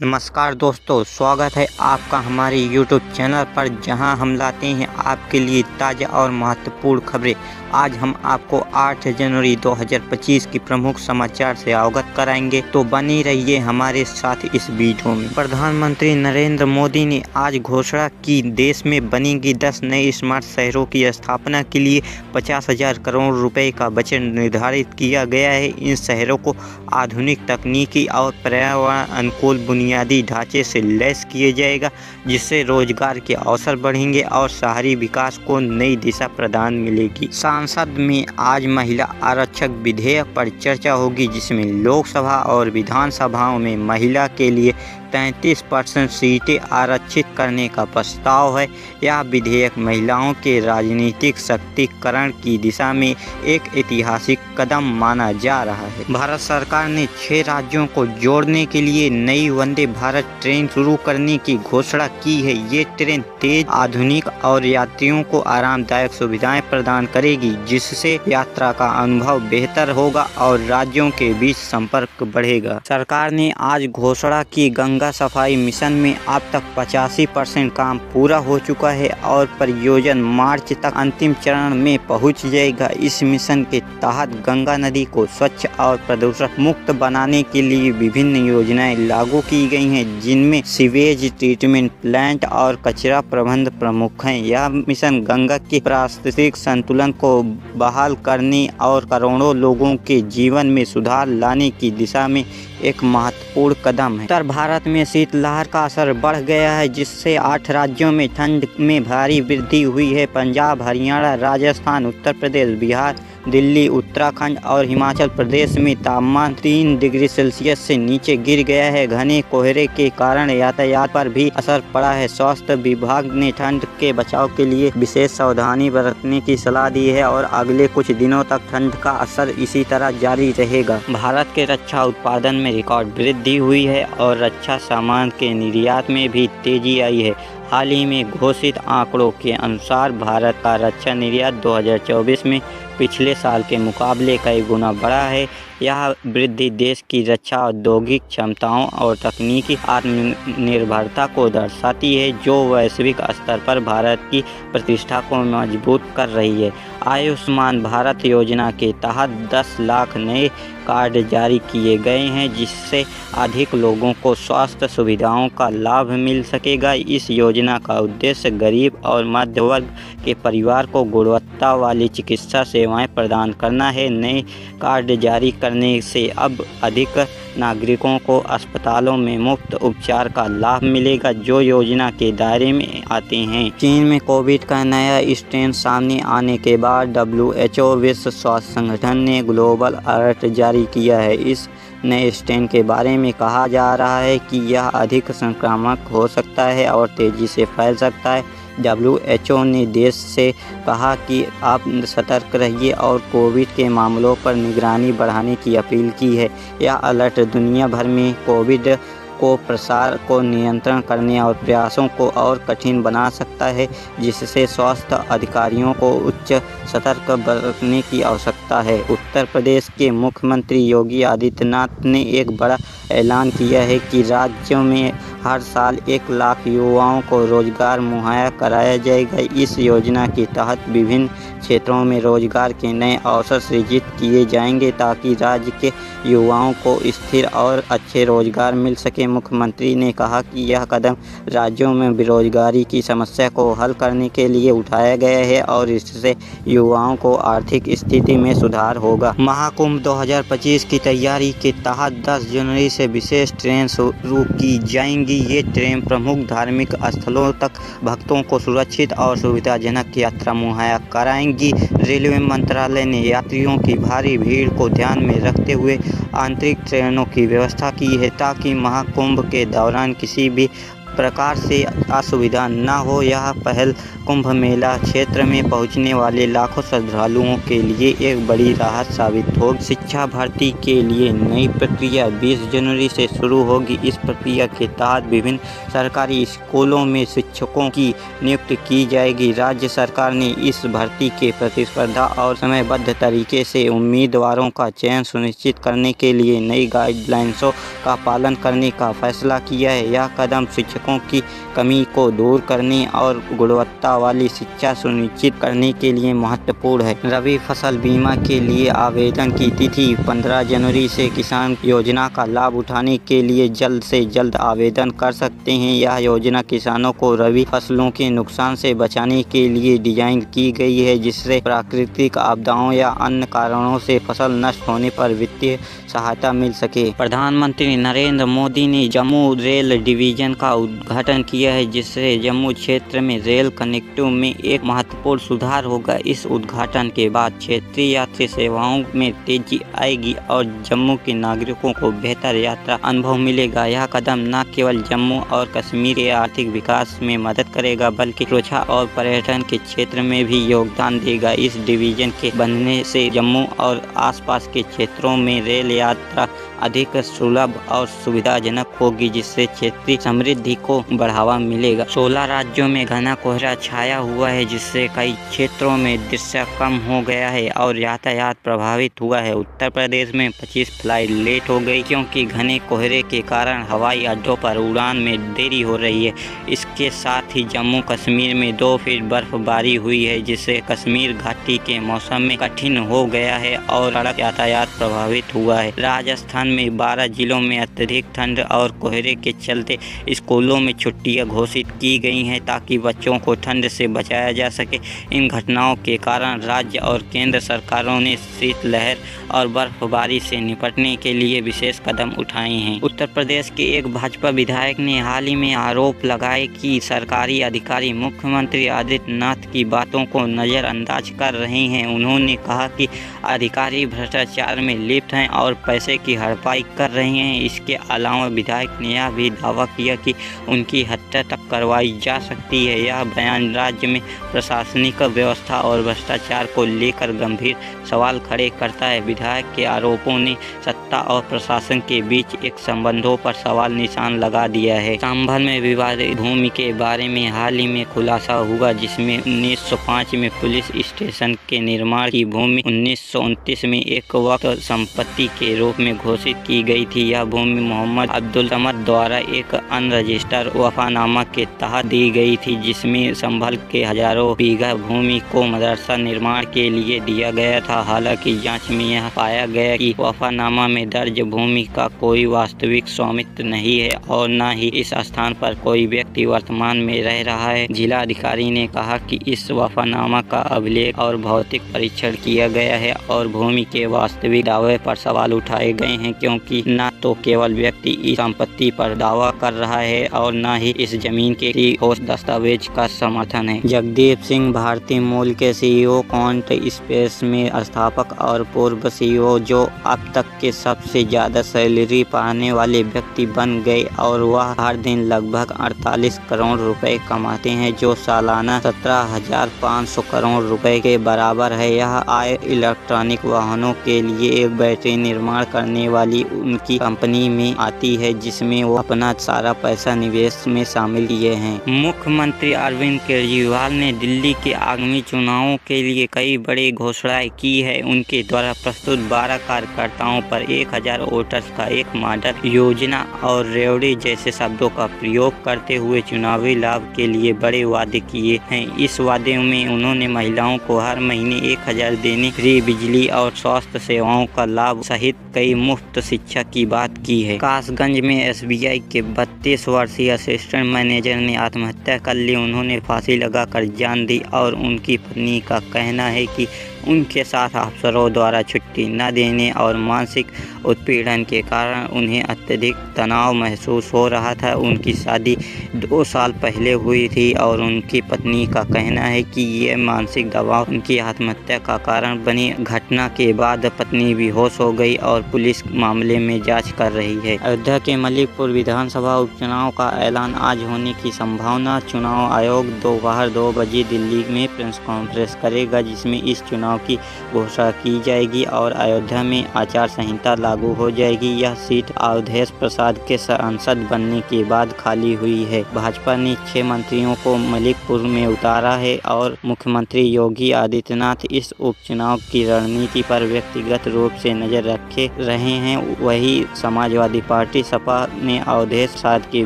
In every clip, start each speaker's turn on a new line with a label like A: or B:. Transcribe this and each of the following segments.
A: नमस्कार दोस्तों, स्वागत है आपका हमारे YouTube चैनल पर, जहां हम लाते हैं आपके लिए ताज़ा और महत्वपूर्ण खबरें। आज हम आपको 8 जनवरी 2025 की प्रमुख समाचार से अवगत कराएंगे, तो बने रहिए हमारे साथ इस वीडियो में। प्रधानमंत्री नरेंद्र मोदी ने आज घोषणा की, देश में बनेंगी 10 नए स्मार्ट शहरों की स्थापना के लिए 50,000 करोड़ रुपए का बजट निर्धारित किया गया है। इन शहरों को आधुनिक तकनीकी और पर्यावरण अनुकूल बुनियादी ढांचे से लैस किया जाएगा, जिससे रोजगार के अवसर बढ़ेंगे और शहरी विकास को नई दिशा प्रदान मिलेगी। संसद में आज महिला आरक्षक विधेयक पर चर्चा होगी, जिसमें लोकसभा और विधानसभाओं में महिला के लिए 33% सीटें आरक्षित करने का प्रस्ताव है। यह विधेयक महिलाओं के राजनीतिक सशक्तिकरण की दिशा में एक ऐतिहासिक कदम माना जा रहा है। भारत सरकार ने 6 राज्यों को जोड़ने के लिए नई वंदे भारत ट्रेन शुरू करने की घोषणा की है। ये ट्रेन तेज, आधुनिक और यात्रियों को आरामदायक सुविधाएं प्रदान करेगी, जिससे यात्रा का अनुभव बेहतर होगा और राज्यों के बीच संपर्क बढ़ेगा। सरकार ने आज घोषणा की, गंगा सफाई मिशन में अब तक 85% काम पूरा हो चुका है और परियोजना मार्च तक अंतिम चरण में पहुंच जाएगा। इस मिशन के तहत गंगा नदी को स्वच्छ और प्रदूषण मुक्त बनाने के लिए विभिन्न योजनाएं लागू की गई हैं, जिनमें सीवेज ट्रीटमेंट प्लांट और कचरा प्रबंधन प्रमुख हैं। यह मिशन गंगा के पारिस्थितिक संतुलन को बहाल करने और करोड़ों लोगों के जीवन में सुधार लाने की दिशा में एक महत्वपूर्ण कदम है। उत्तर भारत में शीतलहर का असर बढ़ गया है, जिससे 8 राज्यों में ठंड में भारी वृद्धि हुई है। पंजाब, हरियाणा, राजस्थान, उत्तर प्रदेश, बिहार, दिल्ली, उत्तराखंड और हिमाचल प्रदेश में तापमान 3 डिग्री सेल्सियस से नीचे गिर गया है। घने कोहरे के कारण यातायात पर भी असर पड़ा है। स्वास्थ्य विभाग ने ठंड के बचाव के लिए विशेष सावधानी बरतने की सलाह दी है और अगले कुछ दिनों तक ठंड का असर इसी तरह जारी रहेगा। भारत के रक्षा उत्पादन में रिकॉर्ड वृद्धि हुई है और रक्षा सामान के निर्यात में भी तेजी आई है। हाल ही में घोषित आंकड़ों के अनुसार भारत का रक्षा निर्यात 2024 में पिछले साल के मुकाबले कई गुना बढ़ा है। यह वृद्धि देश की रक्षा औद्योगिक क्षमताओं और तकनीकी आत्मनिर्भरता को दर्शाती है, जो वैश्विक स्तर पर भारत की प्रतिष्ठा को मजबूत कर रही है। आयुष्मान भारत योजना के तहत 10 लाख नए कार्ड जारी किए गए हैं, जिससे अधिक लोगों को स्वास्थ्य सुविधाओं का लाभ मिल सकेगा। इस योजना का उद्देश्य गरीब और मध्य वर्ग के परिवार को गुणवत्ता वाली चिकित्सा सेवाएं प्रदान करना है। नए कार्ड जारी करने से अब अधिक नागरिकों को अस्पतालों में मुफ्त उपचार का लाभ मिलेगा, जो योजना के दायरे में आते हैं। चीन में कोविड का नया स्ट्रेन सामने आने के बाद WHO विश्व स्वास्थ्य संगठन ने ग्लोबल अलर्ट जारी किया है। इस नए स्ट्रेन के बारे में कहा जा रहा है कि यह अधिक संक्रामक हो सकता है और तेजी से फैल सकता है। WHO ने देश से कहा कि आप सतर्क रहिए और कोविड के मामलों पर निगरानी बढ़ाने की अपील की है। यह अलर्ट दुनिया भर में कोविड को प्रसार को नियंत्रण करने और प्रयासों को और कठिन बना सकता है, जिससे स्वास्थ्य अधिकारियों को उच्च सतर्क बरतने की आवश्यकता है। उत्तर प्रदेश के मुख्यमंत्री योगी आदित्यनाथ ने एक बड़ा ऐलान किया है कि राज्य में हर साल 1 लाख युवाओं को रोजगार मुहैया कराया जाएगा। इस योजना के तहत विभिन्न क्षेत्रों में रोजगार के नए अवसर सृजित किए जाएंगे, ताकि राज्य के युवाओं को स्थिर और अच्छे रोजगार मिल सके। मुख्यमंत्री ने कहा कि यह कदम राज्यों में बेरोजगारी की समस्या को हल करने के लिए उठाया गया है और इससे युवाओं को आर्थिक स्थिति में सुधार होगा। महाकुंभ 2025 की तैयारी के तहत 10 जनवरी से विशेष ट्रेन शुरू की जाएंगी। ये ट्रेन प्रमुख धार्मिक स्थलों तक भक्तों को सुरक्षित और सुविधाजनक यात्रा मुहैया कराएंगी। रेलवे मंत्रालय ने यात्रियों की भारी भीड़ को ध्यान में रखते हुए आंतरिक ट्रेनों की व्यवस्था की है, ताकि महाकुंभ के दौरान किसी भी प्रकार से असुविधा न हो। यह पहल कुंभ मेला क्षेत्र में पहुंचने वाले लाखों श्रद्धालुओं के लिए एक बड़ी राहत साबित होगी। शिक्षा भर्ती के लिए नई प्रक्रिया 20 जनवरी से शुरू होगी। इस प्रक्रिया के तहत विभिन्न सरकारी स्कूलों में शिक्षकों की नियुक्ति की जाएगी। राज्य सरकार ने इस भर्ती के प्रतिस्पर्धा और समयबद्ध तरीके से उम्मीदवारों का चयन सुनिश्चित करने के लिए नई गाइडलाइंसों का पालन करने का फैसला किया है। यह कदम शिक्षकों की कमी को दूर करने और गुणवत्ता वाली शिक्षा सुनिश्चित करने के लिए महत्वपूर्ण है। रबी फसल बीमा के लिए आवेदन की तिथि 15 जनवरी से किसान योजना का लाभ उठाने के लिए जल्द से जल्द आवेदन कर सकते हैं। यह योजना किसानों को रबी फसलों के नुकसान से बचाने के लिए डिजाइन की गई है, जिससे प्राकृतिक आपदाओं या अन्य कारणों से फसल नष्ट होने पर वित्तीय सहायता मिल सके। प्रधानमंत्री नरेंद्र मोदी ने जम्मू रेल डिवीजन का उद्घाटन किया है, जिससे जम्मू क्षेत्र में रेल कनेक्टिविटी में एक महत्वपूर्ण सुधार होगा। इस उद्घाटन के बाद क्षेत्रीय यात्री सेवाओं में तेजी आएगी और जम्मू के नागरिकों को बेहतर यात्रा अनुभव मिलेगा। यह कदम न केवल जम्मू और कश्मीर के आर्थिक विकास में मदद करेगा, बल्कि सुरक्षा और पर्यटन के क्षेत्र में भी योगदान देगा। इस डिवीजन के बनने से जम्मू और आसपास के क्षेत्रों में रेल यात्रा अधिक सुलभ और सुविधाजनक होगी, जिससे क्षेत्रीय समृद्धि को बढ़ावा मिलेगा। 16 राज्यों में घना कोहरा छाया हुआ है, जिससे कई क्षेत्रों में दृश्य कम हो गया है और यातायात प्रभावित हुआ है। उत्तर प्रदेश में 25 फ्लाइट लेट हो गई, क्योंकि घने कोहरे के कारण हवाई अड्डों पर उड़ान में देरी हो रही है। इसके साथ ही जम्मू कश्मीर में 2 फीट बर्फबारी हुई है, जिससे कश्मीर घाटी के मौसम में कठिन हो गया है और सड़क यातायात प्रभावित हुआ है। राजस्थान में 12 जिलों में अत्यधिक ठंड और कोहरे के चलते स्कूलों में छुट्टियां घोषित की गई हैं, ताकि बच्चों को ठंड से बचाया जा सके। इन घटनाओं के कारण राज्य और केंद्र सरकारों ने शीतलहर और बर्फबारी से निपटने के लिए विशेष कदम उठाए हैं। उत्तर प्रदेश के एक भाजपा विधायक ने हाल ही में आरोप लगाए कि सरकारी अधिकारी मुख्यमंत्री आदित्यनाथ की बातों को नज़रअंदाज कर रहे हैं। उन्होंने कहा कि अधिकारी भ्रष्टाचार में लिप्त हैं और पैसे की हड़पाई कर रहे हैं। इसके अलावा विधायक ने यह भी दावा किया कि उनकी हत्या तक करवाई जा सकती है। यह बयान राज्य में प्रशासनिक व्यवस्था और भ्रष्टाचार को लेकर गंभीर सवाल खड़े करता है। विधायक के आरोपों ने सत्ता और प्रशासन के बीच एक संबंधों पर सवाल निशान लगा दिया है। संभल में विवादित भूमि के बारे में हाल ही में खुलासा हुआ, जिसमें 1905 में पुलिस स्टेशन के निर्माण की भूमि 1929 में एक वक्त संपत्ति के रूप में घोषित की गई थी। यह भूमि मोहम्मद अब्दुल समद द्वारा एक अनरजिस्टर्ड वफानामा के तहत दी गई थी, जिसमें संभल के हजारों बीघा भूमि को मदरसा निर्माण के लिए दिया गया था। हालांकि जांच में यह पाया गया कि वफानामा में दर्ज भूमि का कोई वास्तविक स्वामित्व नहीं है और न ही इस स्थान पर कोई व्यक्ति वर्तमान में रह रहा है। जिला अधिकारी ने कहा कि इस वफानामा का अभिलेख और भौतिक परीक्षण किया गया है और भूमि के वास्तविक दावे पर सवाल उठाए गए हैं, क्योंकि न तो केवल व्यक्ति इस संपत्ति पर दावा कर रहा है और न ही इस जमीन के ठोस दस्तावेज का समर्थन है। जगदीप सिंह भारतीय मूल के सीईओ क्वांट स्पेस में स्थापक और पूर्व सीईओ जो अब तक के सबसे ज्यादा सैलरी पाने वाले व्यक्ति बन गए और वह हर दिन लगभग 48 करोड़ रुपए कमाते हैं, जो सालाना 17,500 करोड़ रुपए के बराबर है। यह आय इलेक्ट्रॉनिक वाहनों के लिए एक बैटरी निर्माण करने वाली उनकी कंपनी में आती है, जिसमें वो अपना सारा पैसा निवेश में शामिल किए हैं। मुख्यमंत्री अरविंद केजरीवाल ने दिल्ली के आगामी चुनावों के लिए कई बड़ी घोषणाएं की है। उनके द्वारा प्रस्तुत 12 कार्यकर्ताओं पर 1000 वोटर्स का एक मॉडल योजना और रेवड़ी जैसे शब्दों का प्रयोग करते हुए चुनावी लाभ के लिए बड़े वादे किए हैं। इस वादे में उन्होंने महिलाओं को हर महीने 1000 देने, फ्री बिजली और स्वास्थ्य सेवाओं का लाभ सहित कई मुफ्त शिक्षा की बात की है। कासगंज में SBI के 32 वर्षीय असिस्टेंट मैनेजर ने आत्महत्या कर ली। उन्होंने फांसी लगाकर जान दी और उनकी पत्नी का कहना है कि उनके साथ अफसरों द्वारा छुट्टी न देने और मानसिक उत्पीड़न के कारण उन्हें अत्यधिक तनाव महसूस हो रहा था। उनकी शादी 2 साल पहले हुई थी और उनकी पत्नी का कहना है कि ये मानसिक दबाव उनकी आत्महत्या का कारण बनी। घटना के बाद पत्नी बेहोश हो गई और पुलिस मामले में जांच कर रही है। अयोध्या के मलिकपुर विधानसभा उपचुनाव का ऐलान आज होने की संभावना। चुनाव आयोग दोपहर 2 बजे दिल्ली में प्रेस कॉन्फ्रेंस करेगा, जिसमें इस चुनाव की घोषणा की जाएगी और अयोध्या में आचार संहिता लागू हो जाएगी। यह सीट अवधेश प्रसाद के सांसद बनने के बाद खाली हुई है। भाजपा ने 6 मंत्रियों को मलिकपुर में उतारा है और मुख्यमंत्री योगी आदित्यनाथ इस उपचुनाव की रणनीति पर व्यक्तिगत रूप से नजर रखे रहे हैं। वहीं समाजवादी पार्टी सपा ने अवधेश प्रसाद की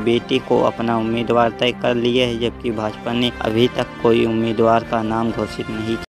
A: बेटी को अपना उम्मीदवार तय कर लिया है, जबकि भाजपा ने अभी तक कोई उम्मीदवार का नाम घोषित नहीं किया।